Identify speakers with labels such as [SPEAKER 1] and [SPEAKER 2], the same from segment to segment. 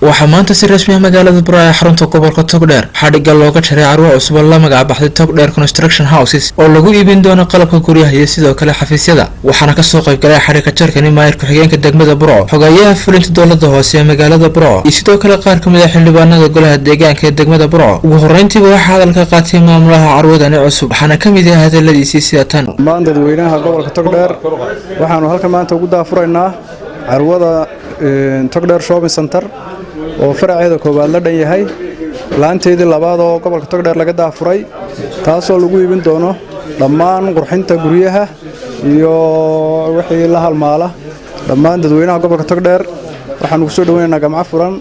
[SPEAKER 1] waxaa maanta si rasmi ah magaalada Burco ee xarunta gobolka Togdheer xadhigga looga jaray carwo cusub oo la magac baxday Togdheer Construction Houses oo lagu iibin doono qalabka guryaha iyo sidoo kale xafiisyada waxaana ka soo qayb galay xadhigga jarkani maayirka xigeenka degmada Burco xogayaha fulinta dowladda hoose ee magaalada Burco iyo sidoo kale qaar ka mid ah xildhibaanada golaha deegaanka ee degmada Burco ugu horeyntiiba waxaa hadalka qaatay maamulaha carwadani cusub waxaana ka mid ah hadaladiisii sida tan
[SPEAKER 2] maanta dadweynaha gobolka Togdheer waxaanu halkan maanta ugu daafuraynaa carwada Togdheer Shopping Center oo faraceeda koobaad la dhan yahay laanteedii labaad oo gobolka Togdheer laga daafuray taasoo lagu iibin doono dhammaan qurxinta guryaha iyo wixii la halmaala dhammaan dadweynaha gobolka Togdheer waxaan ku soo dhaweynaynaa gamco furan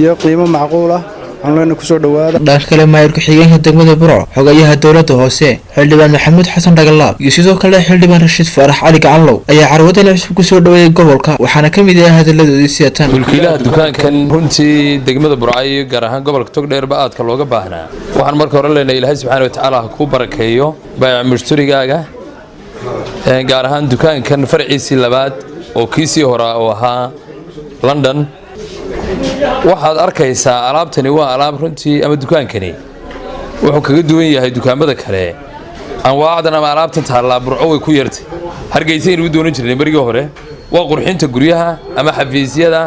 [SPEAKER 2] iyo qiimo macquul ah aan ku soo dhawaada dhanka kale maayirka xigeenka degmada Burco xogayaha dowladda hoose xildhibaan Maxamuud Xasan Dhagalaab iyo sidoo kale xildhibaan Rashid Farax Ali Gacanlow ayaa carwadan cusub ku soo dhaweeyay gobolka waxaana ka mid ah hadaladoodii sida tan
[SPEAKER 3] mulkiilaha dukaankan runtii degmada Burco iyo gaar ahaan gobolka Togdheer ba aadka looga baahnaa waxaan marka hore leenahay Ilaahay subxaanahu wa ta'aala ku barakeeyo baayac mushtarigaaga gaar ahaan dukaankan farciisii labaad oo kiisii hore oo ahaa London waxaad arkaysaa alaabtani waa alaab runtii ama dukaankani wuxuu kaga duwan yahay dukaamada kale anwaacdan ama alaabtan taala Burco way ku yartay Hargeysa inuu doonan jirnay markii hore waa qurxinta guryaha ama xafiisyada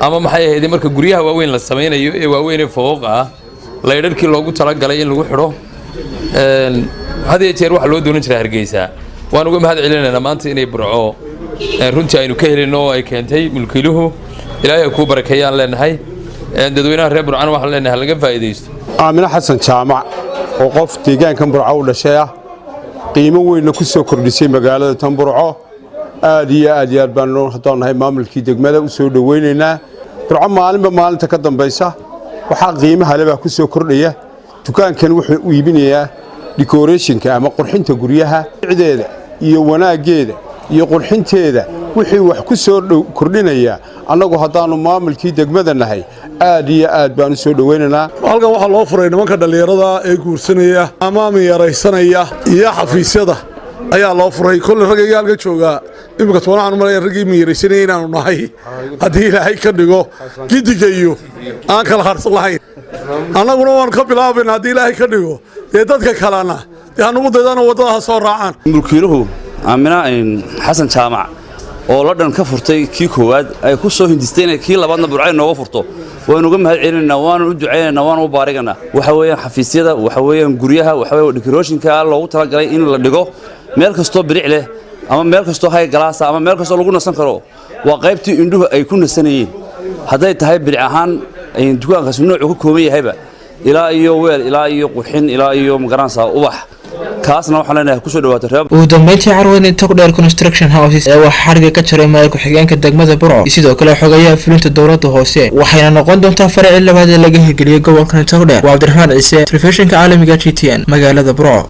[SPEAKER 3] ama maxay ahayd marka guryaha waaweyn la sameeyo ee waaweyn ee fooq ah leedarkii loogu talagalay in lagu xidho hadii jeer wax loo doonan jiray Hargeysa waan uga mahad celinaynaa maanta inay Burco runtii aynu ka helino ay keentay mulkiiluhu Ilaahay ku barakeeyaan leenahay dadweynaha reer Burco waxaan leenahay laga faa'iideysto
[SPEAKER 4] Aamina Xasan Jaamac oo qof deegaankan Burco u dhashay ah qiimo weyn ku soo kordhisay magaalada tan Burco aad iyo aad baan loo hadoonahay maamulkii degmada u soo dhaweynaynaa Burco maalinta ka dambaysa waxa qiimaha laba ku soo kordhaya dukaankan wuxuu u iibinayaa decorationka ama qurxinta guryaha ciideeda iyo wanaageeda iyo qurxinteeda wixii wax ku soo kordhinaya anagu hadaanu maamulkii degmada nahay aad iyo aad baan u soo dhaweynaynaa
[SPEAKER 5] halkan waxa loo furay nimanka dhalinyarada ee guursanaya ama yaraysanaya iyo xafiisyada ayaa loo furay kulli ragayga halka jooga imika toonaan maray ragii yaraysanay inaanu nahay hadii Ilaahay ka dhigo gidigayo aan kala harsan lahayn anaguna waan ka bilaabay hadii Ilaahay ka dhigo dadka kalena aanu dadana wadada soo raacaan
[SPEAKER 6] mulkiiluhu Aamina Xasan Jaamac oo la dhan ka furtay kii koowaad ay ku soo hindisteen kii labaadna Burco nooga furto waanu uga mahad celinaynaa waanu u duceynaynaa waanu u baariganaa waxa weeyaan xafiisyada waxa weeyaan guryaha waxa weeyaan decorationka loogu talagalay in la dhigo meel kasto biric leh ama meel kasto hay galaas ama meel kasto lagu nasan karo waa qaybtii indhuhu ay ku nasanayeen haday tahay biric ahaan dukaankaas nooc ka kooban yahayba ilaa iyo weel ilaa iyo qurxin ilaa iyo magaransa ubax kaasna waxaan leenahay ku soo dhawaato reeb
[SPEAKER 1] ugu dambeyntii carwadani Togdheer Construction Houses ee wax xariga ka jaray maayirka xigeenka degmada Burco sidoo kale xogayaha fulinta dowladda hoose waxayna noqon doontaa farci labaad ee laga hirgeliyay gobolka Togdheer waa Cabdiraxmaan Ciise telefishinka caalamiga GTN magaalada Burco.